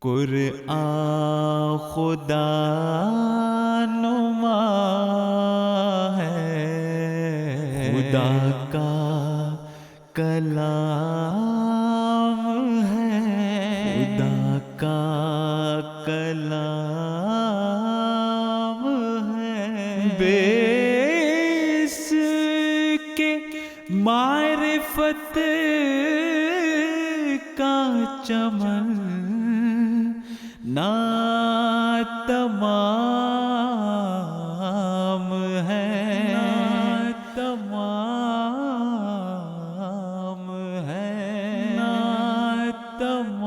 قرآن خدا نما ہے، خدا کا کلام ہے، خدا کا کلام ہے، بے اس کے معرفت کا چمن نا تمام ہے، نا تمام ہے، نا تمام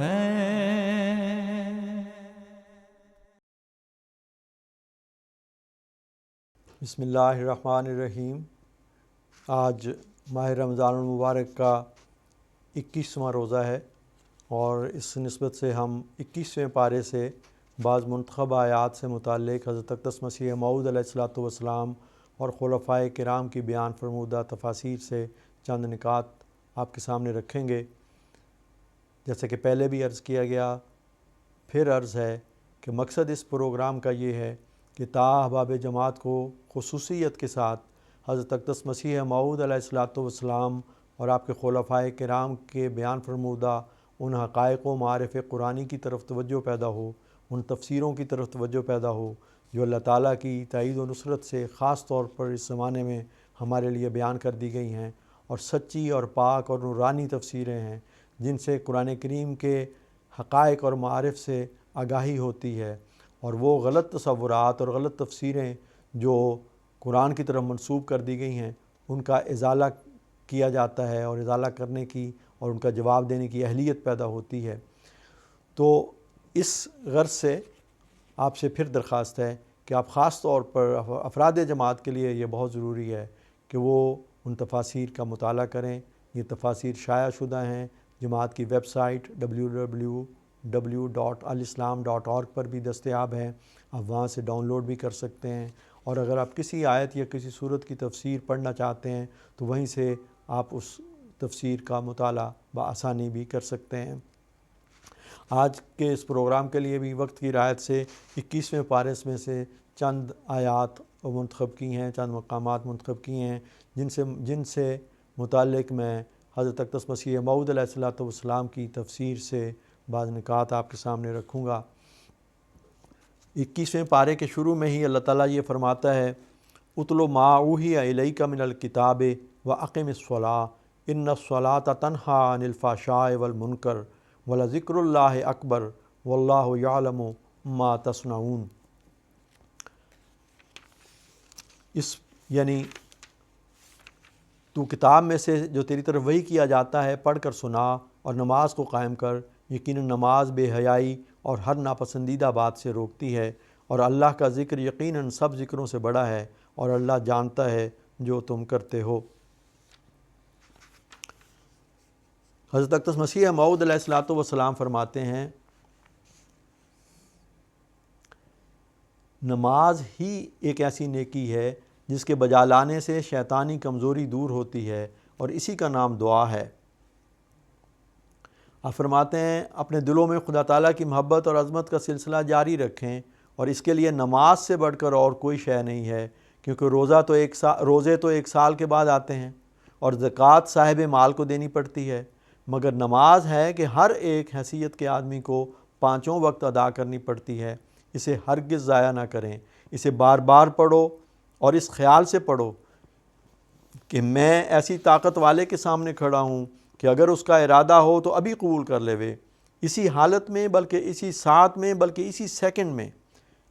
ہے۔ بسم اللہ الرحمن الرحیم۔ آج ماہ رمضان المبارک کا 21واں روزہ ہے، اور اس نسبت سے ہم 21ویں پارے سے بعض منتخب آیات سے متعلق حضرت اقدس مسیح موعود علیہ الصلوۃ والسلام اور خلفائے کرام کی بیان فرمودہ تفاسیر سے چند نکات آپ کے سامنے رکھیں گے۔ جیسے کہ پہلے بھی عرض کیا گیا، پھر عرض ہے کہ مقصد اس پروگرام کا یہ ہے کہ تا احباب جماعت کو خصوصیت کے ساتھ حضرت اقدس مسیح موعود علیہ الصلوۃ والسلام اور آپ کے خلفائے کرام کے بیان فرمودہ ان حقائق و معارف قرآنی کی طرف توجہ پیدا ہو، ان تفسیروں کی طرف توجہ پیدا ہو جو اللہ تعالیٰ کی تائید و نصرت سے خاص طور پر اس زمانے میں ہمارے لیے بیان کر دی گئی ہیں، اور سچی اور پاک اور نورانی تفسیریں ہیں جن سے قرآن کریم کے حقائق اور معارف سے آگاہی ہوتی ہے، اور وہ غلط تصورات اور غلط تفسیریں جو قرآن کی طرف منسوب کر دی گئی ہیں ان کا ازالہ کیا جاتا ہے، اور ازالہ کرنے کی اور ان کا جواب دینے کی اہلیت پیدا ہوتی ہے۔ تو اس غرض سے آپ سے پھر درخواست ہے کہ آپ خاص طور پر افراد جماعت کے لیے یہ بہت ضروری ہے کہ وہ ان تفاسیر کا مطالعہ کریں۔ یہ تفاسیر شائع شدہ ہیں، جماعت کی ویب سائٹ www.alislam.org پر بھی دستیاب ہیں، آپ وہاں سے ڈاؤن لوڈ بھی کر سکتے ہیں، اور اگر آپ کسی آیت یا کسی سورت کی تفسیر پڑھنا چاہتے ہیں تو وہیں سے آپ اس تفسیر کا مطالعہ بآسانی بھی کر سکتے ہیں۔ آج کے اس پروگرام کے لیے بھی وقت کی رعایت سے 21ویں پارے میں سے چند آیات منتخب کی ہیں، چند مقامات منتخب کی ہیں جن سے متعلق میں حضرت اقدس مسیح موعود علیہ الصلوۃ والسلام کی تفسیر سے بعض نکات آپ کے سامنے رکھوں گا۔ 21ویں پارے کے شروع میں ہی اللہ تعالیٰ یہ فرماتا ہے، اتل ما اوحی الیک من الکتاب واقم الصلاۃ ان الصلاۃ تنہی عن الفحشاء والمنکر ولذکر اللہ اکبر واللہ یعلم ما تصنعون۔ یعنی تو کتاب میں سے جو تیری طرف وحی کیا جاتا ہے پڑھ کر سنا، اور نماز کو قائم کر، یقیناً نماز بے حیائی اور ہر ناپسندیدہ بات سے روکتی ہے، اور اللہ کا ذکر یقیناً سب ذکروں سے بڑا ہے، اور اللہ جانتا ہے جو تم کرتے ہو۔ حضرت اقدس مسیح موعود علیہ الصلوۃ والسلام فرماتے ہیں، نماز ہی ایک ایسی نیکی ہے جس کے بجا لانے سے شیطانی کمزوری دور ہوتی ہے، اور اسی کا نام دعا ہے۔ آپ فرماتے ہیں اپنے دلوں میں خدا تعالیٰ کی محبت اور عظمت کا سلسلہ جاری رکھیں، اور اس کے لیے نماز سے بڑھ کر اور کوئی شے نہیں ہے، کیونکہ روزے تو ایک سال کے بعد آتے ہیں، اور زکوٰۃ صاحب مال کو دینی پڑتی ہے، مگر نماز ہے کہ ہر ایک حیثیت کے آدمی کو 5 وقت ادا کرنی پڑتی ہے۔ اسے ہرگز ضائع نہ کریں، اسے بار بار پڑھو، اور اس خیال سے پڑھو کہ میں ایسی طاقت والے کے سامنے کھڑا ہوں کہ اگر اس کا ارادہ ہو تو ابھی قبول کر لے، اسی حالت میں، بلکہ اسی ساتھ میں، بلکہ اسی سیکنڈ میں،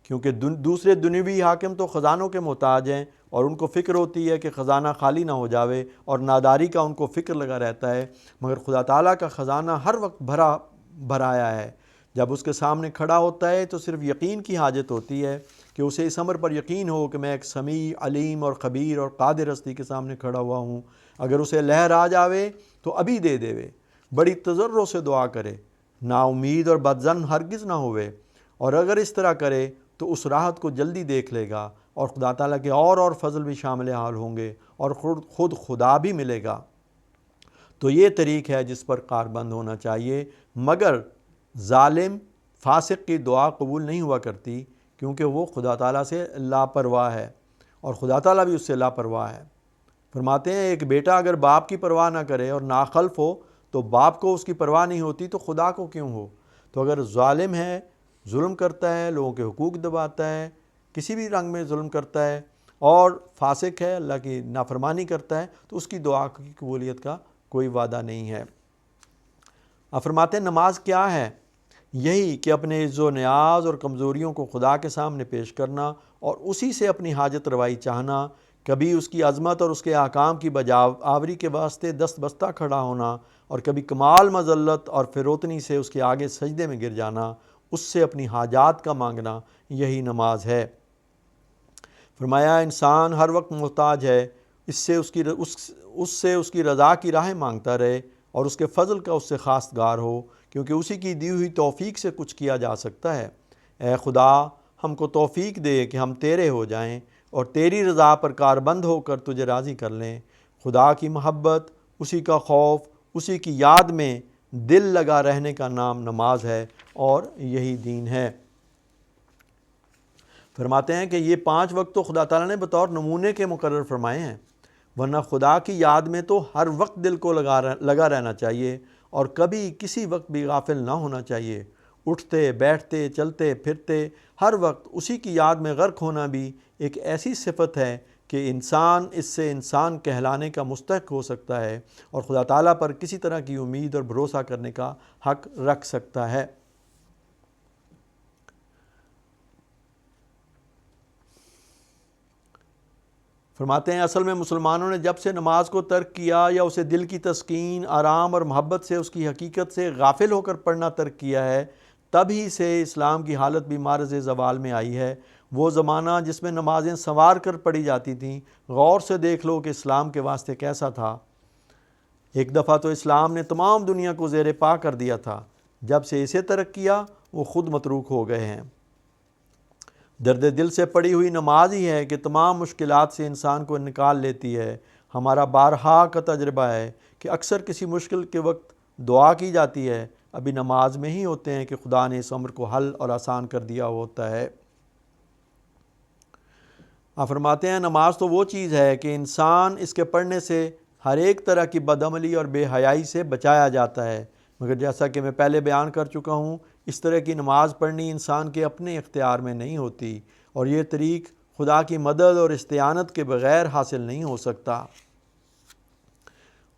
کیونکہ دوسرے دنیوی حاکم تو خزانوں کے محتاج ہیں، اور ان کو فکر ہوتی ہے کہ خزانہ خالی نہ ہو جاوے، اور ناداری کا ان کو فکر لگا رہتا ہے، مگر خدا تعالیٰ کا خزانہ ہر وقت بھرایا ہے۔ جب اس کے سامنے کھڑا ہوتا ہے تو صرف یقین کی حاجت ہوتی ہے کہ اسے اس امر پر یقین ہو کہ میں ایک سمیع، علیم اور خبیر اور قادر ہستی کے سامنے کھڑا ہوا ہوں۔ اگر اسے لہر آ جاوے تو ابھی دے دے، بڑی تضرع سے دعا کرے، نا امید اور بدظن ہرگز نہ ہوئے، اور اگر اس طرح کرے تو اس راحت کو جلدی دیکھ لے گا، اور خدا تعالیٰ کے اور فضل بھی شامل حال ہوں گے، اور خود خدا بھی ملے گا۔ تو یہ طریق ہے جس پر کاربند ہونا چاہیے، مگر ظالم فاسق کی دعا قبول نہیں ہوا کرتی، کیونکہ وہ خدا تعالیٰ سے لاپرواہ ہے اور خدا تعالیٰ بھی اس سے لاپرواہ ہے۔ فرماتے ہیں ایک بیٹا اگر باپ کی پرواہ نہ کرے اور ناخلف ہو تو باپ کو اس کی پرواہ نہیں ہوتی تو خدا کو کیوں ہو۔ تو اگر ظالم ہے، ظلم کرتا ہے، لوگوں کے حقوق دباتا ہے، کسی بھی رنگ میں ظلم کرتا ہے اور فاسق ہے، اللہ کی نافرمانی کرتا ہے، تو اس کی دعا کی قبولیت کا کوئی وعدہ نہیں ہے۔ اب فرماتے ہیں نماز کیا ہے؟ یہی کہ اپنے عز و نیاز اور کمزوریوں کو خدا کے سامنے پیش کرنا اور اسی سے اپنی حاجت روائی چاہنا، کبھی اس کی عظمت اور اس کے احکام کی بجاوری کے واسطے دست بستہ کھڑا ہونا، اور کبھی کمال مذلت اور فروتنی سے اس کے آگے سجدے میں گر جانا، اس سے اپنی حاجات کا مانگنا، یہی نماز ہے۔ فرمایا انسان ہر وقت محتاج ہے، اس سے اس کی رضا کی راہیں مانگتا رہے اور اس کے فضل کا اس سے خواستگار ہو، کیونکہ اسی کی دی ہوئی توفیق سے کچھ کیا جا سکتا ہے۔ اے خدا ہم کو توفیق دے کہ ہم تیرے ہو جائیں اور تیری رضا پر کاربند ہو کر تجھے راضی کر لیں۔ خدا کی محبت، اسی کا خوف، اسی کی یاد میں دل لگا رہنے کا نام نماز ہے اور یہی دین ہے۔ فرماتے ہیں کہ یہ 5 وقت تو خدا تعالیٰ نے بطور نمونے کے مقرر فرمائے ہیں، ورنہ خدا کی یاد میں تو ہر وقت دل کو لگا رہنا چاہیے اور کبھی کسی وقت بھی غافل نہ ہونا چاہیے۔ اٹھتے بیٹھتے چلتے پھرتے ہر وقت اسی کی یاد میں غرق ہونا بھی ایک ایسی صفت ہے کہ انسان اس سے انسان کہلانے کا مستحق ہو سکتا ہے اور خدا تعالیٰ پر کسی طرح کی امید اور بھروسہ کرنے کا حق رکھ سکتا ہے۔ فرماتے ہیں اصل میں مسلمانوں نے جب سے نماز کو ترک کیا یا اسے دل کی تسکین، آرام اور محبت سے اس کی حقیقت سے غافل ہو کر پڑھنا ترک کیا ہے، تب ہی سے اسلام کی حالت بھی معرض زوال میں آئی ہے۔ وہ زمانہ جس میں نمازیں سنوار کر پڑھی جاتی تھیں، غور سے دیکھ لو کہ اسلام کے واسطے کیسا تھا۔ ایک دفعہ تو اسلام نے تمام دنیا کو زیر پا کر دیا تھا، جب سے اسے ترک کیا وہ خود متروک ہو گئے ہیں۔ درد دل سے پڑھی ہوئی نماز ہی ہے کہ تمام مشکلات سے انسان کو نکال لیتی ہے۔ ہمارا بارہا کا تجربہ ہے کہ اکثر کسی مشکل کے وقت دعا کی جاتی ہے، ابھی نماز میں ہی ہوتے ہیں کہ خدا نے اس امر کو حل اور آسان کر دیا ہوتا ہے۔ آپ فرماتے ہیں نماز تو وہ چیز ہے کہ انسان اس کے پڑھنے سے ہر ایک طرح کی بدعملی اور بے حیائی سے بچایا جاتا ہے، مگر جیسا کہ میں پہلے بیان کر چکا ہوں، اس طرح کی نماز پڑھنی انسان کے اپنے اختیار میں نہیں ہوتی اور یہ طریق خدا کی مدد اور استعانت کے بغیر حاصل نہیں ہو سکتا۔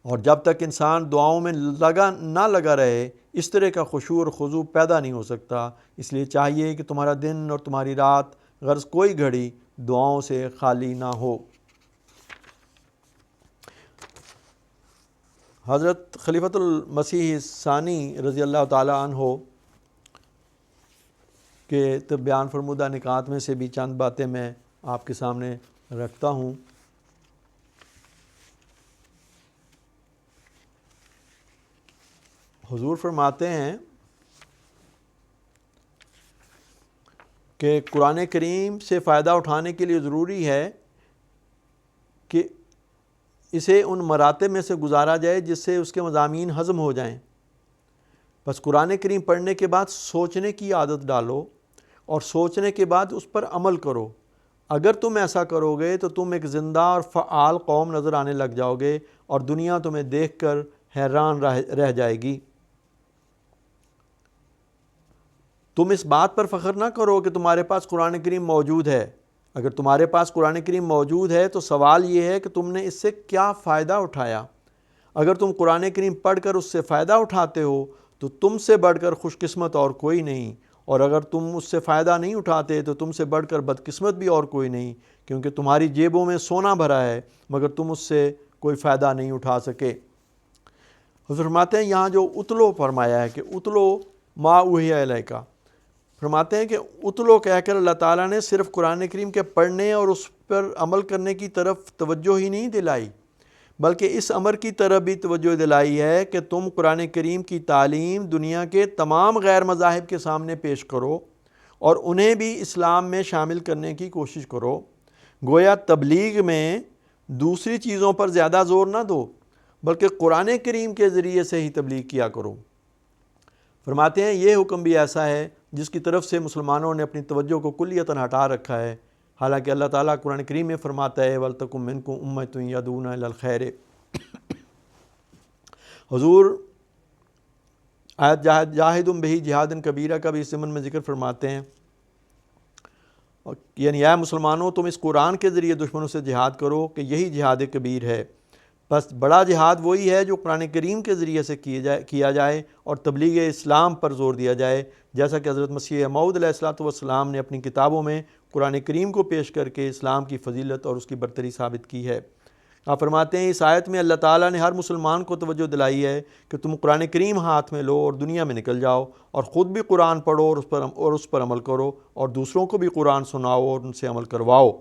اور جب تک انسان دعاؤں میں نہ لگا رہے، اس طرح کا خشوع اور خضوع پیدا نہیں ہو سکتا۔ اس لیے چاہیے کہ تمہارا دن اور تمہاری رات، غرض کوئی گھڑی دعاؤں سے خالی نہ ہو۔ حضرت خلیفۃ المسیح ثانی رضی اللہ تعالیٰ عنہ کے بیان فرمودہ نکات میں سے بھی چند باتیں میں آپ کے سامنے رکھتا ہوں۔ حضور فرماتے ہیں کہ قرآن کریم سے فائدہ اٹھانے کے لیے ضروری ہے کہ اسے ان مراتب میں سے گزارا جائے جس سے اس کے مضامین ہضم ہو جائیں۔ بس قرآن کریم پڑھنے کے بعد سوچنے کی عادت ڈالو اور سوچنے کے بعد اس پر عمل کرو۔ اگر تم ایسا کرو گے تو تم ایک زندہ اور فعال قوم نظر آنے لگ جاؤ گے اور دنیا تمہیں دیکھ کر حیران رہ جائے گی۔ تم اس بات پر فخر نہ کرو کہ تمہارے پاس قرآن کریم موجود ہے۔ اگر تمہارے پاس قرآن کریم موجود ہے تو سوال یہ ہے کہ تم نے اس سے کیا فائدہ اٹھایا۔ اگر تم قرآن کریم پڑھ کر اس سے فائدہ اٹھاتے ہو تو تم سے بڑھ کر خوش قسمت اور کوئی نہیں، اور اگر تم اس سے فائدہ نہیں اٹھاتے تو تم سے بڑھ کر بدقسمت بھی اور کوئی نہیں، کیونکہ تمہاری جیبوں میں سونا بھرا ہے مگر تم اس سے کوئی فائدہ نہیں اٹھا سکے۔ حضور فرماتے ہیں یہاں جو اتلو فرمایا ہے کہ اتلو ما اوحی الیک، فرماتے ہیں کہ اتلو کہہ کر اللہ تعالیٰ نے صرف قرآن کریم کے پڑھنے اور اس پر عمل کرنے کی طرف توجہ ہی نہیں دلائی، بلکہ اس امر کی طرف بھی توجہ دلائی ہے کہ تم قرآن کریم کی تعلیم دنیا کے تمام غیر مذاہب کے سامنے پیش کرو اور انہیں بھی اسلام میں شامل کرنے کی کوشش کرو۔ گویا تبلیغ میں دوسری چیزوں پر زیادہ زور نہ دو، بلکہ قرآن کریم کے ذریعے سے ہی تبلیغ کیا کرو۔ فرماتے ہیں یہ حکم بھی ایسا ہے جس کی طرف سے مسلمانوں نے اپنی توجہ کو کلیتاً ہٹا رکھا ہے، حالانکہ اللہ تعالیٰ قرآن کریم میں فرماتا ہے وَلْتَكُن مِّنكُمْ أُمَّةٌ يَدْعُونَ إِلَى الْخَيْرِ۔ حضور آیت جاہدم بہی جہادن کبیرہ کا بھی اس ضمن میں ذکر فرماتے ہیں، یعنی اے مسلمانوں تم اس قرآن کے ذریعے دشمنوں سے جہاد کرو کہ یہی جہاد کبیر ہے۔ بس بڑا جہاد وہی ہے جو قرآن کریم کے ذریعے سے کیا جائے اور تبلیغ اسلام پر زور دیا جائے، جیسا کہ حضرت مسیح موعود علیہ الصلوۃ والسلام نے اپنی کتابوں میں قرآن کریم کو پیش کر کے اسلام کی فضیلت اور اس کی برتری ثابت کی ہے۔ آپ فرماتے ہیں اس آیت میں اللہ تعالیٰ نے ہر مسلمان کو توجہ دلائی ہے کہ تم قرآن کریم ہاتھ میں لو اور دنیا میں نکل جاؤ اور خود بھی قرآن پڑھو اور اس پر عمل کرو، اور دوسروں کو بھی قرآن سناؤ اور ان سے عمل کرواؤ،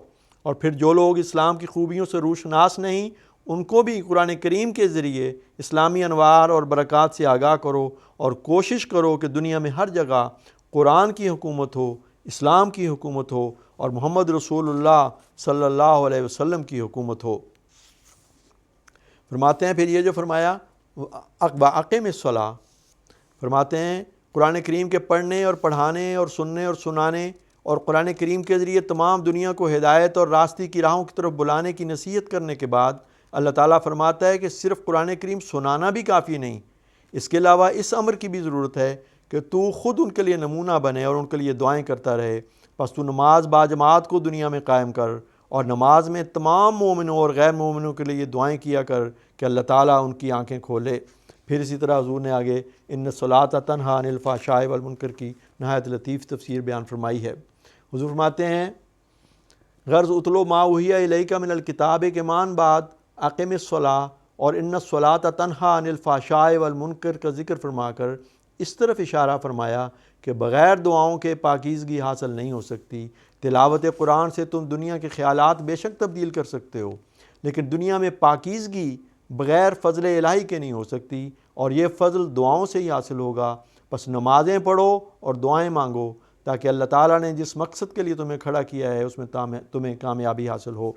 اور پھر جو لوگ اسلام کی خوبیوں سے روشناس نہیں ان کو بھی قرآن کریم کے ذریعے اسلامی انوار اور برکات سے آگاہ کرو، اور کوشش کرو کہ دنیا میں ہر جگہ قرآن کی حکومت ہو، اسلام کی حکومت ہو اور محمد رسول اللہ صلی اللہ علیہ وسلم کی حکومت ہو۔ فرماتے ہیں پھر یہ جو فرمایا اقیم الصلاۃ، فرماتے ہیں قرآن کریم کے پڑھنے اور پڑھانے اور سننے اور سنانے اور قرآن کریم کے ذریعے تمام دنیا کو ہدایت اور راستے کی راہوں کی طرف بلانے کی نصیحت کرنے کے بعد اللہ تعالیٰ فرماتا ہے کہ صرف قرآن کریم سنانا بھی کافی نہیں، اس کے علاوہ اس امر کی بھی ضرورت ہے کہ تو خود ان کے لیے نمونہ بنے اور ان کے لیے دعائیں کرتا رہے۔ پس تو نماز باجماعت کو دنیا میں قائم کر اور نماز میں تمام مومنوں اور غیر مومنوں کے لیے دعائیں کیا کر کہ اللہ تعالیٰ ان کی آنکھیں کھولے۔ پھر اسی طرح حضور نے آگے ان الصلاۃ تنہیٰ عن الفحشاء والمنکر کی نہایت لطیف تفسیر بیان فرمائی ہے۔ حضور فرماتے ہیں غرض اتلو ما اوحی الیک من الکتاب کے مان بعد اقم الصلاۃ اور ان الصلاۃ تنہیٰ عن الفحشاء والمنکر کا ذکر فرما کر اس طرف اشارہ فرمایا کہ بغیر دعاؤں کے پاکیزگی حاصل نہیں ہو سکتی۔ تلاوت قرآن سے تم دنیا کے خیالات بے شک تبدیل کر سکتے ہو، لیکن دنیا میں پاکیزگی بغیر فضل الہی کے نہیں ہو سکتی، اور یہ فضل دعاؤں سے ہی حاصل ہوگا۔ پس نمازیں پڑھو اور دعائیں مانگو تاکہ اللہ تعالیٰ نے جس مقصد کے لیے تمہیں کھڑا کیا ہے اس میں تمہیں کامیابی حاصل ہو۔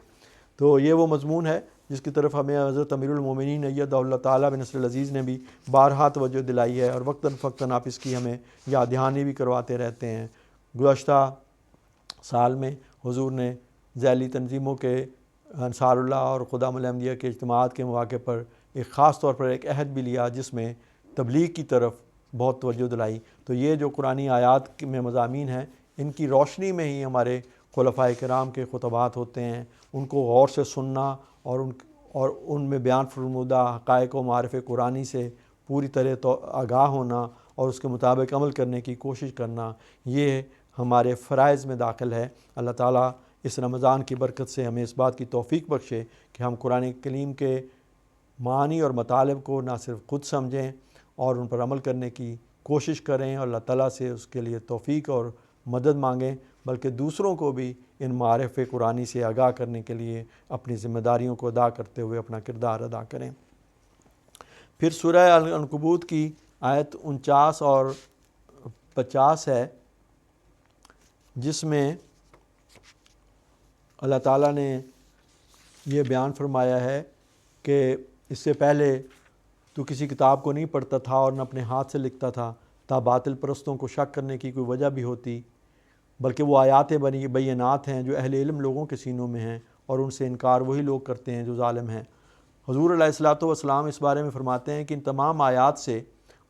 تو یہ وہ مضمون ہے جس کی طرف ہمیں حضرت امیر المومنین ایدہ اللہ تعالیٰ بنصر العزیز نے بھی بارہا توجہ دلائی ہے، اور وقتاً فوقتاً آپ اس کی ہمیں یاد دہانی بھی کرواتے رہتے ہیں۔ گزشتہ سال میں حضور نے ذیلی تنظیموں کے انصار اللہ اور خدام الانبیاء کے اجتماعات کے مواقع پر ایک خاص طور پر ایک عہد بھی لیا جس میں تبلیغ کی طرف بہت توجہ دلائی۔ تو یہ جو قرآنی آیات میں مضامین ہیں ان کی روشنی میں ہی ہمارے خلفائے کرام کے خطبات ہوتے ہیں، ان کو غور سے سننا اور ان میں بیان فرمودہ حقائق و معارف قرآنی سے پوری طرح آگاہ ہونا اور اس کے مطابق عمل کرنے کی کوشش کرنا، یہ ہمارے فرائض میں داخل ہے۔ اللہ تعالیٰ اس رمضان کی برکت سے ہمیں اس بات کی توفیق بخشے کہ ہم قرآن کریم کے معانی اور مطالب کو نہ صرف خود سمجھیں اور ان پر عمل کرنے کی کوشش کریں اور اللہ تعالیٰ سے اس کے لیے توفیق اور مدد مانگیں، بلکہ دوسروں کو بھی ان معارف قرآنی سے آگاہ کرنے کے لیے اپنی ذمہ داریوں کو ادا کرتے ہوئے اپنا کردار ادا کریں۔ پھر سورہ العنکبوت کی آیت 49 اور 50 ہے، جس میں اللہ تعالیٰ نے یہ بیان فرمایا ہے کہ اس سے پہلے تو کسی کتاب کو نہیں پڑھتا تھا اور نہ اپنے ہاتھ سے لکھتا تھا، تا باطل پرستوں کو شک کرنے کی کوئی وجہ بھی ہوتی، بلکہ وہ آیات بینات ہیں جو اہل علم لوگوں کے سینوں میں ہیں، اور ان سے انکار وہی لوگ کرتے ہیں جو ظالم ہیں۔ حضور علیہ الصلوۃ والسلام اس بارے میں فرماتے ہیں کہ ان تمام آیات سے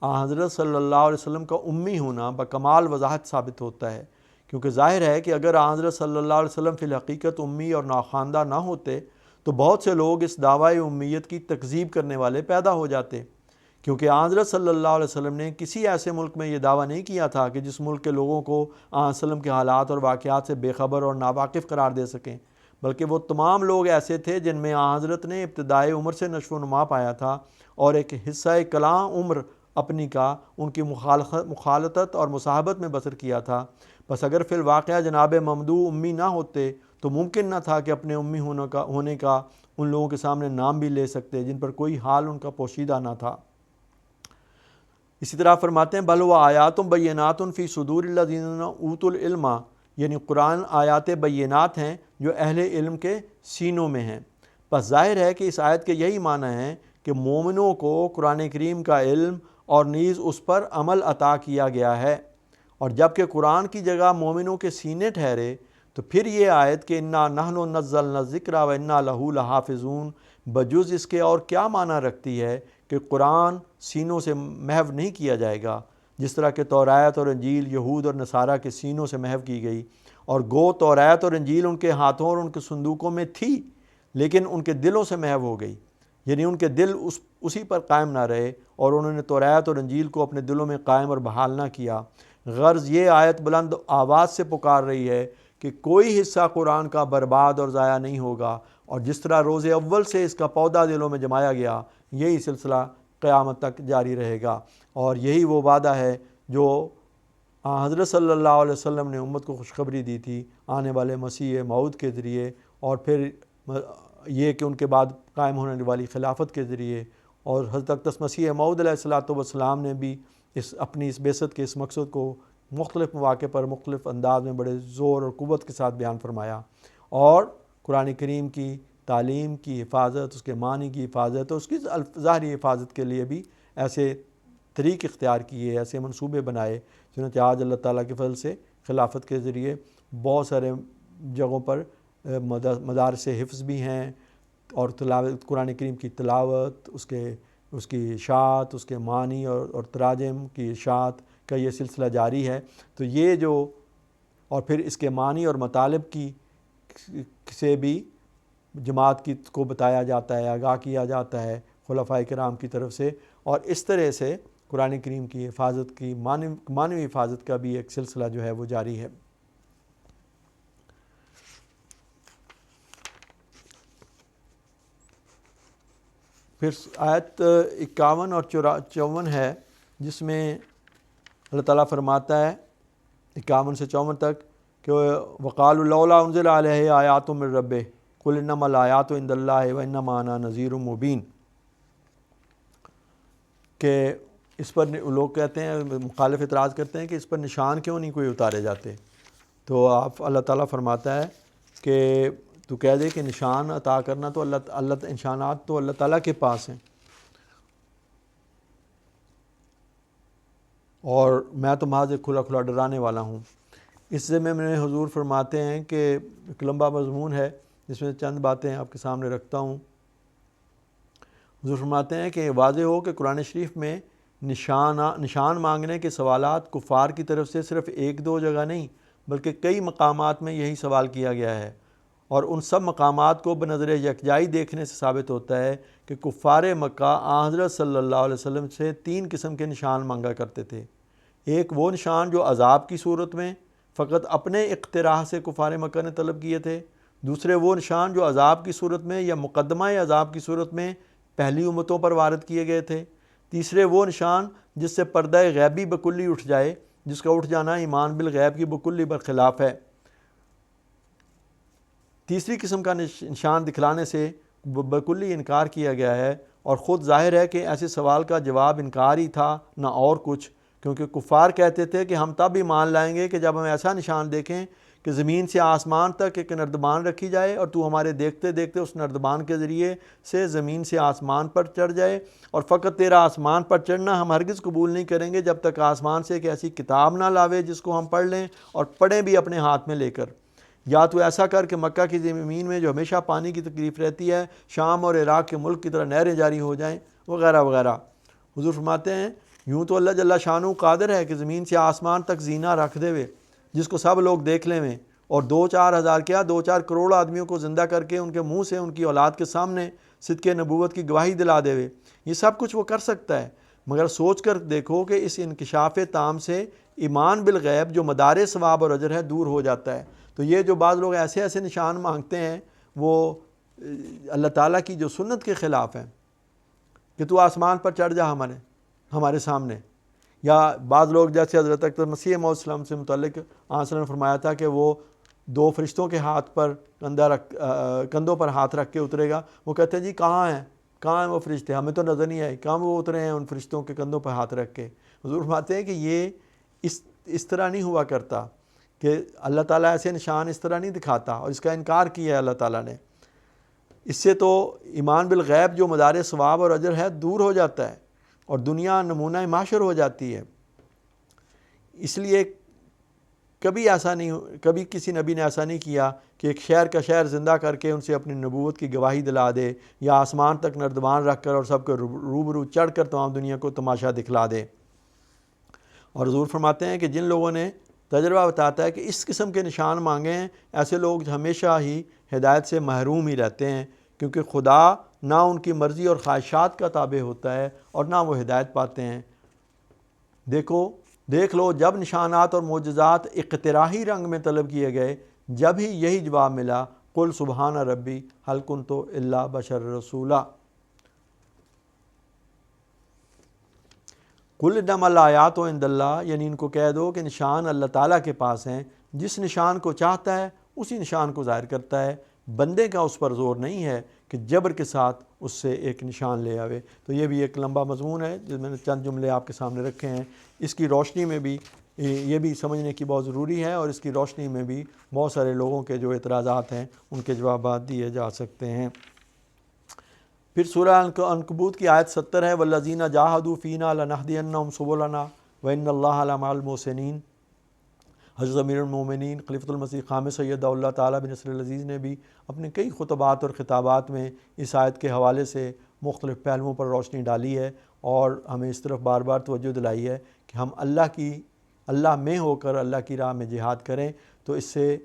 حضرت صلی اللہ علیہ وسلم کا امی ہونا بکمال وضاحت ثابت ہوتا ہے، کیونکہ ظاہر ہے کہ اگر حضرت صلی اللہ علیہ وسلم فی الحقیقت امی اور ناخواندہ نہ ہوتے تو بہت سے لوگ اس دعوی امیت کی تکذیب کرنے والے پیدا ہو جاتے، کیونکہ حضرت صلی اللہ علیہ وسلم نے کسی ایسے ملک میں یہ دعویٰ نہیں کیا تھا کہ جس ملک کے لوگوں کو وسلم کے حالات اور واقعات سے بے خبر اور ناواقف قرار دے سکیں، بلکہ وہ تمام لوگ ایسے تھے جن میں حضرت نے ابتدائی عمر سے نشو و نما پایا تھا، اور ایک حصہ کلاں عمر اپنی کا ان کی مخالطت اور مصاحبت میں بسر کیا تھا۔ بس اگر فی الواقعہ جناب ممدوح امی نہ ہوتے تو ممکن نہ تھا کہ اپنے امی ہونے کا ان لوگوں کے سامنے نام بھی لے سکتے جن پر کوئی حال ان کا پوشیدہ نہ تھا۔ اسی طرح فرماتے ہیں بل و آیات بینات فی صدور الذین اوتوا العلم، یعنی قرآن آیات بینات ہیں جو اہل علم کے سینوں میں ہیں۔ بس ظاہر ہے کہ اس آیت کے یہی معنی ہیں کہ مومنوں کو قرآن کریم کا علم اور نیز اس پر عمل عطا کیا گیا ہے، اور جب کہ قرآن کی جگہ مومنوں کے سینے ٹھہرے تو پھر یہ آیت کہ انا نحن نزلنا الذکر و انا لہ لحافظون بجز اس کے اور کیا معنی رکھتی ہے کہ قرآن سینوں سے محو نہیں کیا جائے گا، جس طرح کہ توریت اور انجیل یہود اور نصارہ کے سینوں سے محو کی گئی، اور گو توریت اور انجیل ان کے ہاتھوں اور ان کے صندوقوں میں تھی لیکن ان کے دلوں سے محو ہو گئی، یعنی ان کے دل اسی پر قائم نہ رہے اور انہوں نے توریت اور انجیل کو اپنے دلوں میں قائم اور بحال نہ کیا۔ غرض یہ آیت بلند آواز سے پکار رہی ہے کہ کوئی حصہ قرآن کا برباد اور ضائع نہیں ہوگا، اور جس طرح روز اول سے اس کا پودا دلوں میں جمایا گیا یہی سلسلہ قیامت تک جاری رہے گا، اور یہی وہ وعدہ ہے جو حضرت صلی اللہ علیہ وسلم نے امت کو خوشخبری دی تھی آنے والے مسیح موعود کے ذریعے، اور پھر یہ کہ ان کے بعد قائم ہونے والی خلافت کے ذریعے، اور حضرت اقدس مسیح موعود علیہ الصلوۃ والسلام نے بھی اپنی اس بعثت کے اس مقصد کو مختلف مواقع پر مختلف انداز میں بڑے زور اور قوت کے ساتھ بیان فرمایا، اور قرآن کریم کی تعلیم کی حفاظت، اس کے معنی کی حفاظت اور اس کی ظاہری حفاظت کے لیے بھی ایسے طریق اختیار کیے، ایسے منصوبے بنائے، چنانچہ آج اللہ تعالیٰ کے فضل سے خلافت کے ذریعے بہت سارے جگہوں پر مدارس حفظ بھی ہیں، اور تلاوت قرآن کریم کی تلاوت، اس کی اشاعت، اس کے معنی اور تراجم کی اشاعت کا یہ سلسلہ جاری ہے۔ تو یہ جو اور پھر اس کے معنی اور مطالب کی سے بھی جماعت کو بتایا جاتا ہے، آگاہ کیا جاتا ہے خلفائے کرام کی طرف سے، اور اس طرح سے قرآن کریم کی حفاظت کی معنوی حفاظت کا بھی ایک سلسلہ جو ہے وہ جاری ہے۔ پھر آیت 51 اور 54 ہے جس میں اللہ تعالیٰ فرماتا ہے 51 سے 54 تک کہ وقالوا لولا انزل علیہ آیات من ربہ قل انما الآیات عند اللہ وانما انا نذیر مبین، کہ اس پر لوگ کہتے ہیں، مخالف اعتراض کرتے ہیں کہ اس پر نشان کیوں نہیں کوئی اتارے جاتے، تو اللہ تعالیٰ فرماتا ہے کہ تو کہہ دے کہ نشان عطا کرنا تو اللہ نشانات تو اللہ تعالیٰ کے پاس ہیں، اور میں تو محض ایک کھلا کھلا ڈرانے والا ہوں۔ اس ضمن میں حضور فرماتے ہیں کہ ایک لمبا مضمون ہے جس میں چند باتیں آپ کے سامنے رکھتا ہوں۔ حضور فرماتے ہیں کہ واضح ہو کہ قرآن شریف میں نشان مانگنے کے سوالات کفار کی طرف سے صرف ایک دو جگہ نہیں بلکہ کئی مقامات میں یہی سوال کیا گیا ہے، اور ان سب مقامات کو بنظر یکجائی دیکھنے سے ثابت ہوتا ہے کہ کفار مکہ حضرت صلی اللہ علیہ وسلم سے 3 قسم کے نشان مانگا کرتے تھے۔ ایک وہ نشان جو عذاب کی صورت میں فقط اپنے اقتراح سے کفار مکہ نے طلب کیے تھے، دوسرے وہ نشان جو عذاب کی صورت میں یا مقدمہ عذاب کی صورت میں پہلی امتوں پر وارد کیے گئے تھے، تیسرے وہ نشان جس سے پردہ غیبی بکلی اٹھ جائے، جس کا اٹھ جانا ایمان بالغیب کی بکلی برخلاف ہے۔ تیسری قسم کا نشان دکھلانے سے بکلی انکار کیا گیا ہے، اور خود ظاہر ہے کہ ایسے سوال کا جواب انکار ہی تھا نہ اور کچھ، کیونکہ کفار کہتے تھے کہ ہم تب ایمان لائیں گے کہ جب ہم ایسا نشان دیکھیں کہ زمین سے آسمان تک ایک نردبان رکھی جائے اور تو ہمارے دیکھتے دیکھتے اس نردبان کے ذریعے سے زمین سے آسمان پر چڑھ جائے، اور فقط تیرا آسمان پر چڑھنا ہم ہرگز قبول نہیں کریں گے جب تک آسمان سے ایک ایسی کتاب نہ لاوے جس کو ہم پڑھ لیں اور پڑھیں بھی اپنے ہاتھ میں لے کر، یا تو ایسا کر کہ مکہ کی زمین میں جو ہمیشہ پانی کی تکلیف رہتی ہے شام اور عراق کے ملک کی طرح نہریں جاری ہو جائیں، وغیرہ وغیرہ۔ حضور فرماتے ہیں یوں تو اللہ جل شانہ قادر ہے کہ زمین سے آسمان تک زینہ رکھ دے وے جس کو سب لوگ دیکھ لیں، اور 2-4 ہزار کیا 2-4 کروڑ آدمیوں کو زندہ کر کے ان کے منہ سے ان کی اولاد کے سامنے صدق نبوت کی گواہی دلا دے وے، یہ سب کچھ وہ کر سکتا ہے، مگر سوچ کر دیکھو کہ اس انکشاف تام سے ایمان بالغیب جو مدار ثواب اور اجر ہے دور ہو جاتا ہے۔ تو یہ جو بعض لوگ ایسے ایسے نشان مانگتے ہیں وہ اللہ تعالیٰ کی جو سنت کے خلاف ہیں کہ تو آسمان پر چڑھ جا ہمارے سامنے، یا بعض لوگ جیسے حضرت اکرم مسیح موعود السلام سے متعلق آنسر نے فرمایا تھا کہ وہ 2 فرشتوں کے ہاتھ پر کندھوں پر ہاتھ رکھ کے اترے گا، وہ کہتے ہیں جی کہاں ہیں وہ فرشتے، ہمیں تو نظر نہیں آئے، کہاں وہ اترے ہیں ان فرشتوں کے کندھوں پر ہاتھ رکھ کے۔ حضور فرماتے ہیں کہ یہ اس طرح نہیں ہوا کرتا، کہ اللہ تعالیٰ ایسے نشان اس طرح نہیں دکھاتا، اور اس کا انکار کیا ہے اللہ تعالیٰ نے۔ اس سے تو ایمان بالغیب جو مدار ثواب اور اجر ہے دور ہو جاتا ہے اور دنیا نمونہ معاشر ہو جاتی ہے۔ اس لیے کبھی کسی نبی نے ایسا نہیں کیا کہ ایک شہر کا شہر زندہ کر کے ان سے اپنی نبوت کی گواہی دلا دے، یا آسمان تک نردبان رکھ کر اور سب کو روبرو چڑھ کر تمام دنیا کو تماشا دکھلا دے۔ اور حضور فرماتے ہیں کہ جن لوگوں نے تجربہ بتاتا ہے کہ اس قسم کے نشان مانگے ہیں، ایسے لوگ ہمیشہ ہی ہدایت سے محروم ہی رہتے ہیں، کیونکہ خدا نہ ان کی مرضی اور خواہشات کا تابع ہوتا ہے اور نہ وہ ہدایت پاتے ہیں۔ دیکھ لو جب نشانات اور معجزات اقتراحی رنگ میں طلب کیے گئے، جب ہی یہی جواب ملا، قل سبحان ربی هل کنت الا بشر رسولا۔ قل انما الآیات عند اللہ، یعنی ان کو کہہ دو کہ نشان اللہ تعالیٰ کے پاس ہیں، جس نشان کو چاہتا ہے اسی نشان کو ظاہر کرتا ہے، بندے کا اس پر زور نہیں ہے کہ جبر کے ساتھ اس سے ایک نشان لے آوے۔ تو یہ بھی ایک لمبا مضمون ہے جس میں نے چند جملے آپ کے سامنے رکھے ہیں۔ اس کی روشنی میں بھی یہ بھی سمجھنے کی بہت ضروری ہے، اور اس کی روشنی میں بھی بہت سارے لوگوں کے جو اعتراضات ہیں ان کے جوابات دیے جا سکتے ہیں۔ پھر سورہ عنکبوت کی آیت 70 ہے، والذین جاہدوا فینا لنہدینہم سبلنا وان اللہ لمع المحسنین۔ حضرت امیر المومنین خلیفۃ المسیح خامس سید اللہ تعالیٰ بن نصر العزیز نے بھی اپنے کئی خطبات اور خطابات میں اس آیت کے حوالے سے مختلف پہلوؤں پر روشنی ڈالی ہے، اور ہمیں اس طرف بار بار توجہ دلائی ہے کہ ہم اللہ میں ہو کر اللہ کی راہ میں جہاد کریں، تو اس سے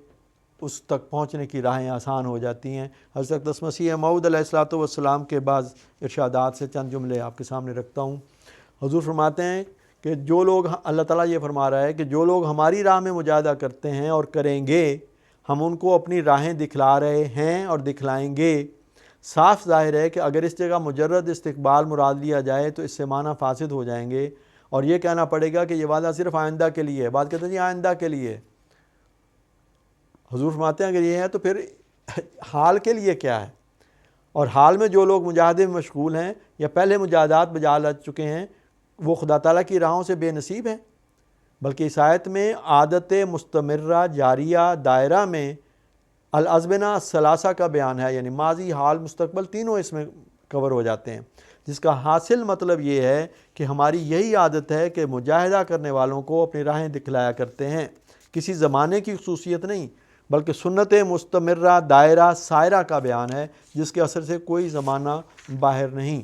اس تک پہنچنے کی راہیں آسان ہو جاتی ہیں۔ حضرت اقدس مسیح موعود علیہ الصلوۃ والسلام کے بعض ارشادات سے چند جملے آپ کے سامنے رکھتا ہوں۔ حضور فرماتے ہیں کہ جو لوگ، اللہ تعالیٰ یہ فرما رہا ہے کہ جو لوگ ہماری راہ میں مجاہدہ کرتے ہیں اور کریں گے، ہم ان کو اپنی راہیں دکھلا رہے ہیں اور دکھلائیں گے۔ صاف ظاہر ہے کہ اگر اس جگہ مجرد استقبال مراد لیا جائے تو اس سے معنی فاسد ہو جائیں گے، اور یہ کہنا پڑے گا کہ یہ وعدہ صرف آئندہ کے لیے ہے۔ بات کہتے ہیں جی آئندہ کے لیے، حضور فرماتے ہیں اگر یہ ہے تو پھر حال کے لیے کیا ہے؟ اور حال میں جو لوگ مجاہدے میں مشغول ہیں یا پہلے مجاہدات بجا لا چکے ہیں، وہ خدا تعالیٰ کی راہوں سے بے نصیب ہیں۔ بلکہ اس آیت میں عادت مستمرہ جاریہ دائرہ میں الازمنہ الثلاثہ کا بیان ہے، یعنی ماضی، حال، مستقبل تینوں اس میں کور ہو جاتے ہیں، جس کا حاصل مطلب یہ ہے کہ ہماری یہی عادت ہے کہ مجاہدہ کرنے والوں کو اپنی راہیں دکھلایا کرتے ہیں۔ کسی زمانے کی خصوصیت نہیں، بلکہ سنت مستمرہ دائرہ سائرہ کا بیان ہے، جس کے اثر سے کوئی زمانہ باہر نہیں۔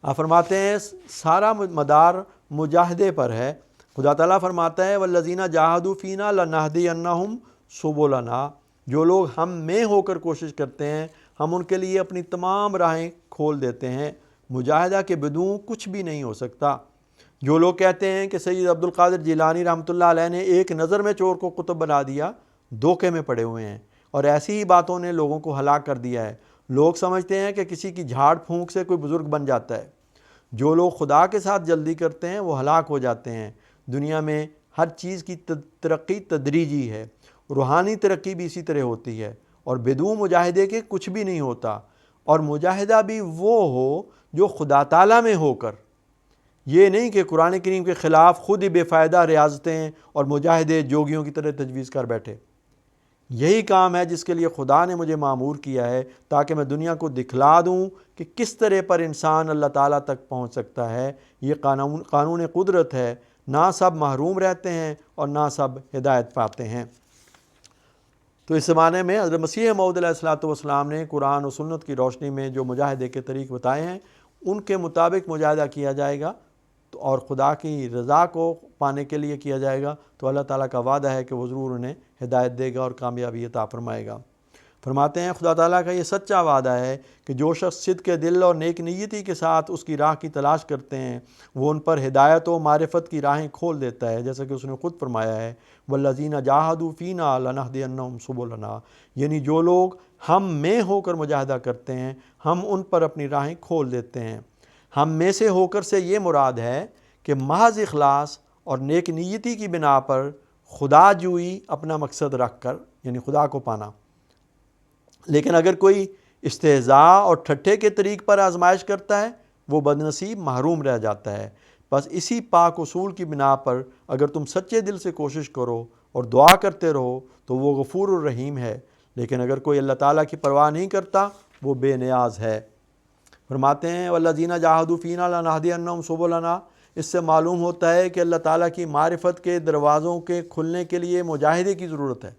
آپ فرماتے ہیں سارا مدار مجاہدے پر ہے۔ خدا تعالیٰ فرماتا ہے والذین جاہدوا فینا لنہدینہم سبلنا، جو لوگ ہم میں ہو کر کوشش کرتے ہیں ہم ان کے لیے اپنی تمام راہیں کھول دیتے ہیں۔ مجاہدہ کے بدون کچھ بھی نہیں ہو سکتا۔ جو لوگ کہتے ہیں کہ سید عبد القادر جیلانی رحمۃ اللہ علیہ نے ایک نظر میں چور کو قطب بنا دیا، دھوکے میں پڑے ہوئے ہیں، اور ایسی ہی باتوں نے لوگوں کو ہلاک کر دیا ہے۔ لوگ سمجھتے ہیں کہ کسی کی جھاڑ پھونک سے کوئی بزرگ بن جاتا ہے۔ جو لوگ خدا کے ساتھ جلدی کرتے ہیں وہ ہلاک ہو جاتے ہیں۔ دنیا میں ہر چیز کی ترقی تدریجی ہے، روحانی ترقی بھی اسی طرح ہوتی ہے، اور بدون مجاہدے کے کچھ بھی نہیں ہوتا، اور مجاہدہ بھی وہ ہو جو خدا تعالیٰ میں ہو کر، یہ نہیں کہ قرآن کریم کے خلاف خود ہی بے فائدہ ریاضتیں اور مجاہدے جوگیوں کی طرح تجویز کر بیٹھے۔ یہی کام ہے جس کے لیے خدا نے مجھے مامور کیا ہے، تاکہ میں دنیا کو دکھلا دوں کہ کس طرح پر انسان اللہ تعالیٰ تک پہنچ سکتا ہے۔ یہ قانون قدرت ہے، نہ سب محروم رہتے ہیں اور نہ سب ہدایت پاتے ہیں۔ تو اس زمانے میں حضرت مسیح موعود علیہ الصلوۃ والسلام نے قرآن و سنت کی روشنی میں جو مجاہدے کے طریق بتائے ہیں، ان کے مطابق مجاہدہ کیا جائے گا اور خدا کی رضا کو پانے کے لیے کیا جائے گا، تو اللہ تعالیٰ کا وعدہ ہے کہ وہ ضرور انہیں ہدایت دے گا اور کامیابی عطا فرمائے گا۔ فرماتے ہیں خدا تعالیٰ کا یہ سچا وعدہ ہے کہ جو شخص صدق کے دل اور نیک نیتی کے ساتھ اس کی راہ کی تلاش کرتے ہیں، وہ ان پر ہدایت و معرفت کی راہیں کھول دیتا ہے، جیسا کہ اس نے خود فرمایا ہے والذین جاہدوا فینا لنہدینہم سبلنا، یعنی جو لوگ ہم میں ہو کر مجاہدہ کرتے ہیں ہم ان پر اپنی راہیں کھول دیتے ہیں۔ ہم میں سے ہو کر سے یہ مراد ہے کہ محض اخلاص اور نیک نیتی کی بنا پر خدا جوئی اپنا مقصد رکھ کر، یعنی خدا کو پانا۔ لیکن اگر کوئی استہزاء اور ٹھٹھے کے طریق پر آزمائش کرتا ہے، وہ بدنصیب محروم رہ جاتا ہے۔ بس اسی پاک اصول کی بنا پر اگر تم سچے دل سے کوشش کرو اور دعا کرتے رہو تو وہ غفور الرحیم ہے، لیکن اگر کوئی اللہ تعالیٰ کی پرواہ نہیں کرتا وہ بے نیاز ہے۔ فرماتے ہیں والذین جاہدوا فینا لنہدینہم سبلنا، اس سے معلوم ہوتا ہے کہ اللہ تعالیٰ کی معرفت کے دروازوں کے کھلنے کے لیے مجاہدے کی ضرورت ہے،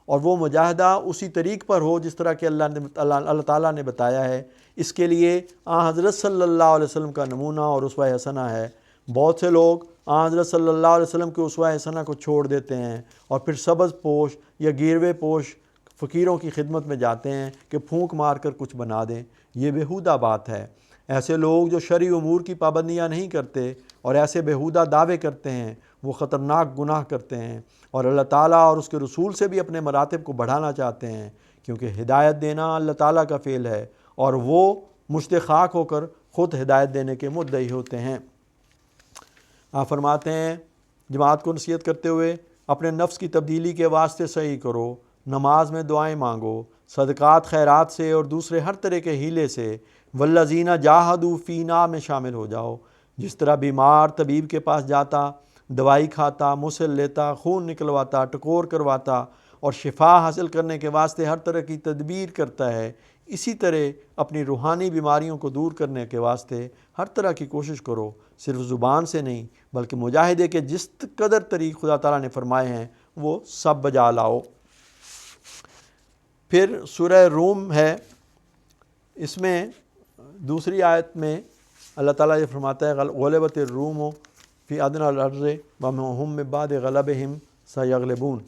اور وہ مجاہدہ اسی طریق پر ہو جس طرح کہ اللہ تعالیٰ نے بتایا ہے۔ اس کے لیے حضرت صلی اللہ علیہ وسلم کا نمونہ اور اسوہ حسنہ ہے۔ بہت سے لوگ حضرت صلی اللہ علیہ وسلم کے اسوہ حسنہ کو چھوڑ دیتے ہیں اور پھر سبز پوش یا گیروے پوش فقیروں کی خدمت میں جاتے ہیں کہ پھونک مار کر کچھ بنا دیں۔ یہ بیہودہ بات ہے۔ ایسے لوگ جو شرعی امور کی پابندیاں نہیں کرتے اور ایسے بیہودہ دعوے کرتے ہیں وہ خطرناک گناہ کرتے ہیں، اور اللہ تعالیٰ اور اس کے رسول سے بھی اپنے مراتب کو بڑھانا چاہتے ہیں، کیونکہ ہدایت دینا اللہ تعالیٰ کا فعل ہے اور وہ مشت خاک ہو کر خود ہدایت دینے کے مدعی ہوتے ہیں۔ آپ فرماتے ہیں جماعت کو نصیحت کرتے ہوئے اپنے نفس کی تبدیلی کے واسطے صحیح کرو، نماز میں دعائیں مانگو، صدقات خیرات سے اور دوسرے ہر طرح کے ہیلے سے والذین جاہدوا فینا میں شامل ہو جاؤ۔ جس طرح بیمار طبیب کے پاس جاتا، دوائی کھاتا، مسل لیتا، خون نکلواتا، ٹکور کرواتا اور شفا حاصل کرنے کے واسطے ہر طرح کی تدبیر کرتا ہے، اسی طرح اپنی روحانی بیماریوں کو دور کرنے کے واسطے ہر طرح کی کوشش کرو، صرف زبان سے نہیں بلکہ مجاہدے کے جس قدر طریق خدا تعالیٰ نے فرمائے ہیں وہ سب بجا لاؤ۔ پھر سورہ روم ہے، اس میں دوسری آیت میں اللہ تعالیٰ یہ فرماتا ہے غلبت الروم فی ادنی الارض وہم من بعد غلبہم سیغلبون۔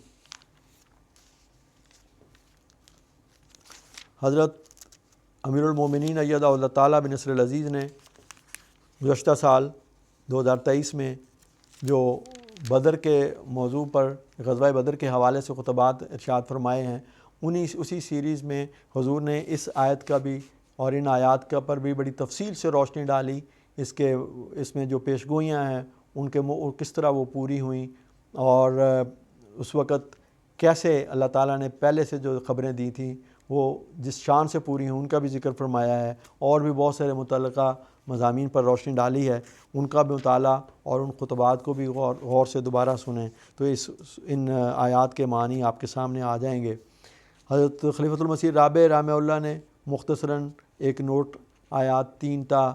حضرت امیر المومنین ایدہ اللہ تعالیٰ بنصر العزیز نے گزشتہ سال 2023 میں جو بدر کے موضوع پر غزوہ بدر کے حوالے سے خطبات ارشاد فرمائے ہیں، اسی سیریز میں حضور نے اس آیت کا بھی اور ان آیات کا پر بھی بڑی تفصیل سے روشنی ڈالی، اس میں جو پیش گوئیاں ہیں ان کے کس طرح وہ پوری ہوئیں، اور اس وقت کیسے اللہ تعالیٰ نے پہلے سے جو خبریں دی تھیں وہ جس شان سے پوری ہیں ان کا بھی ذکر فرمایا ہے، اور بھی بہت سارے متعلقہ مضامین پر روشنی ڈالی ہے، ان کا بھی مطالعہ اور ان خطبات کو بھی غور سے دوبارہ سنیں تو ان آیات کے معنی آپ کے سامنے آ جائیں گے۔ حضرت خلیفۃ المسیح رابع رحمہ اللہ نے مختصراً ایک نوٹ آیات 3 تا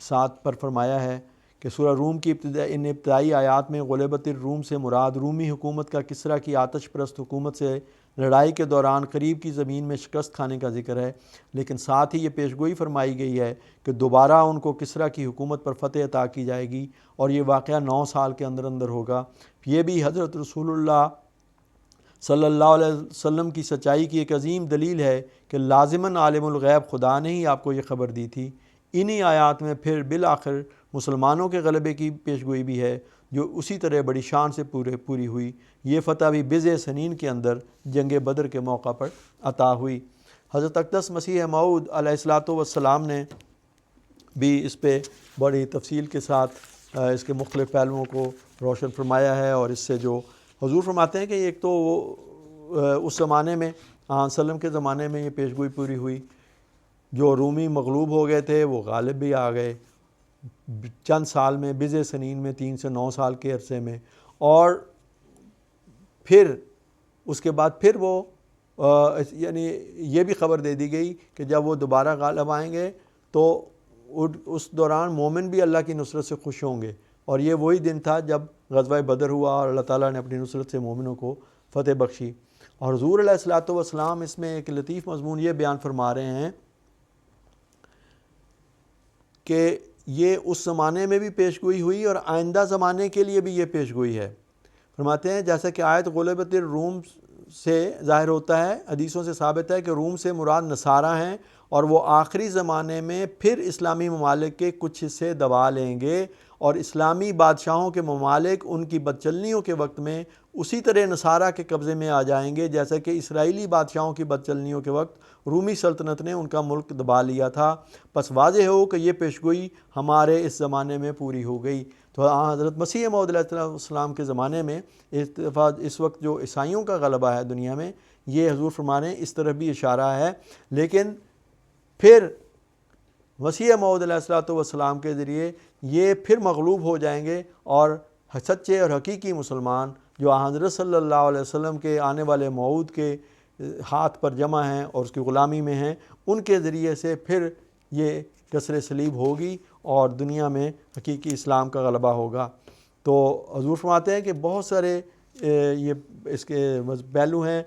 7 پر فرمایا ہے کہ سورہ روم کی ابتدائی آیات میں غلبت الروم سے مراد رومی حکومت کا کسریٰ کی آتش پرست حکومت سے لڑائی کے دوران قریب کی زمین میں شکست کھانے کا ذکر ہے، لیکن ساتھ ہی یہ پیشگوئی فرمائی گئی ہے کہ دوبارہ ان کو کسریٰ کی حکومت پر فتح عطا کی جائے گی، اور یہ واقعہ 9 سال کے اندر ہوگا۔ یہ بھی حضرت رسول اللہ صلی اللہ علیہ وسلم کی سچائی کی ایک عظیم دلیل ہے کہ لازماً عالم الغیب خدا نے ہی آپ کو یہ خبر دی تھی۔ انہی آیات میں پھر بالآخر مسلمانوں کے غلبے کی پیشگوئی بھی ہے جو اسی طرح بڑی شان سے پوری ہوئی۔ یہ فتح بھی بضع سنین کے اندر جنگ بدر کے موقع پر عطا ہوئی۔ حضرت اقدس مسیح موعود علیہ الصلوۃ والسلام نے بھی اس پہ بڑی تفصیل کے ساتھ اس کے مختلف پہلوؤں کو روشن فرمایا ہے، اور اس سے جو حضور فرماتے ہیں کہ ایک تو اس زمانے میں وسلم کے زمانے میں یہ پیشگوئی پوری ہوئی، جو رومی مغلوب ہو گئے تھے وہ غالب بھی آ گئے چند سال میں، بضع سنین میں 3 سے 9 سال کے عرصے میں، اور پھر اس کے بعد پھر وہ یعنی یہ بھی خبر دے دی گئی کہ جب وہ دوبارہ غالب آئیں گے تو اس دوران مومن بھی اللہ کی نصرت سے خوش ہوں گے، اور یہ وہی دن تھا جب غزوہ بدر ہوا اور اللہ تعالیٰ نے اپنی نصرت سے مومنوں کو فتح بخشی۔ اور حضور علیہ الصلوۃ والسلام اس میں ایک لطیف مضمون یہ بیان فرما رہے ہیں کہ یہ اس زمانے میں بھی پیشگوئی ہوئی اور آئندہ زمانے کے لیے بھی یہ پیشگوئی ہے۔ فرماتے ہیں جیسا کہ آیت غلبت الروم سے ظاہر ہوتا ہے، حدیثوں سے ثابت ہے کہ روم سے مراد نصارہ ہیں، اور وہ آخری زمانے میں پھر اسلامی ممالک کے کچھ حصے دبا لیں گے، اور اسلامی بادشاہوں کے ممالک ان کی بدچلنیوں کے وقت میں اسی طرح نصارہ کے قبضے میں آ جائیں گے جیسا کہ اسرائیلی بادشاہوں کی بدچلنیوں کے وقت رومی سلطنت نے ان کا ملک دبا لیا تھا۔ پس واضح ہو کہ یہ پیشگوئی ہمارے اس زمانے میں پوری ہو گئی۔ تو حضرت مسیح موعود علیہ السلام کے زمانے میں اس وقت جو عیسائیوں کا غلبہ ہے دنیا میں، یہ حضور فرما رہے ہیں اس طرف بھی اشارہ ہے، لیکن پھر مسیح موعود علیہ السلام کے ذریعے یہ پھر مغلوب ہو جائیں گے، اور سچے اور حقیقی مسلمان جو حضرت صلی اللہ علیہ وسلم کے آنے والے موعود کے ہاتھ پر جمع ہیں اور اس کی غلامی میں ہیں، ان کے ذریعے سے پھر یہ کسر صلیب ہوگی اور دنیا میں حقیقی اسلام کا غلبہ ہوگا۔ تو حضور فرماتے ہیں کہ بہت سارے یہ اس کے پہلو ہیں،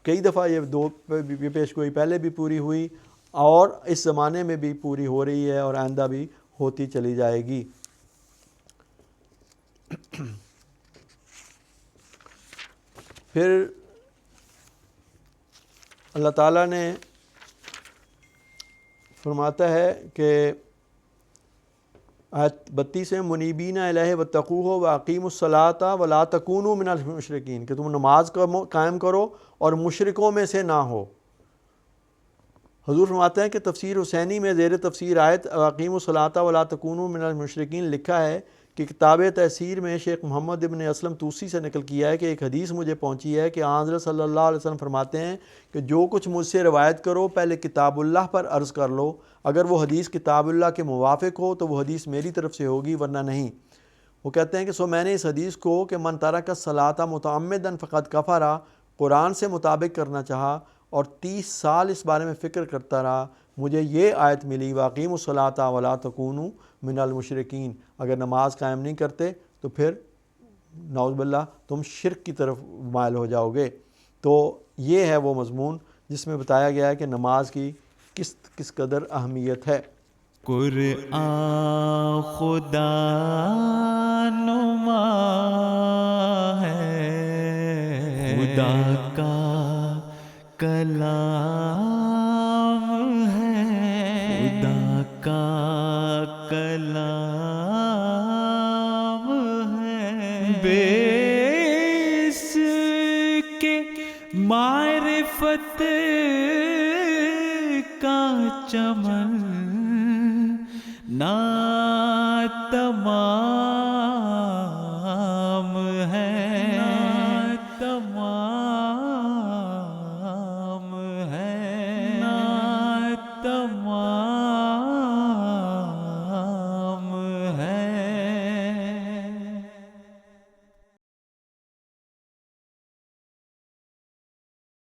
کئی دفعہ یہ پیش گوئی پہلے بھی پوری ہوئی اور اس زمانے میں بھی پوری ہو رہی ہے اور آئندہ بھی ہوتی چلی جائے گی۔ پھر اللہ تعالیٰ نے فرماتا ہے کہ آیت 32 میں منیبین الیہ واتقوہ واقیموا الصلاۃ ولا تکونوا من المشرکین، کہ تم نماز قائم کرو اور مشرکوں میں سے نہ ہو۔ حضور فرماتے ہیں کہ تفسیر حسینی میں زیر تفسیر آیت واقیموا الصلاۃ ولا تکونوا من المشرکین لکھا ہے کہ کتاب تفسیر میں شیخ محمد ابن اسلم توسی سے نقل کیا ہے کہ ایک حدیث مجھے پہنچی ہے کہ حضرت صلی اللہ علیہ وسلم فرماتے ہیں کہ جو کچھ مجھ سے روایت کرو پہلے کتاب اللہ پر عرض کر لو، اگر وہ حدیث کتاب اللہ کے موافق ہو تو وہ حدیث میری طرف سے ہوگی ورنہ نہیں۔ وہ کہتے ہیں کہ میں نے اس حدیث کو کہ من ترک الصلاۃ متعمدا فقد کفر قرآن سے مطابق کرنا چاہا اور 30 سال اس بارے میں فکر کرتا رہا، مجھے یہ آیت ملی واقیموا الصلاۃ ولا تکونوا من المشرکین، اگر نماز قائم نہیں کرتے تو پھر نعوذ باللہ تم شرک کی طرف مائل ہو جاؤ گے۔ تو یہ ہے وہ مضمون جس میں بتایا گیا ہے کہ نماز کی کس قدر اہمیت ہے۔ قرآن خدا نما ہے، خدا کا کلام ہے، خدا کا کلام ہے، بے اس کے معرفت کا چمن نہ تمام ہے، نہ تمام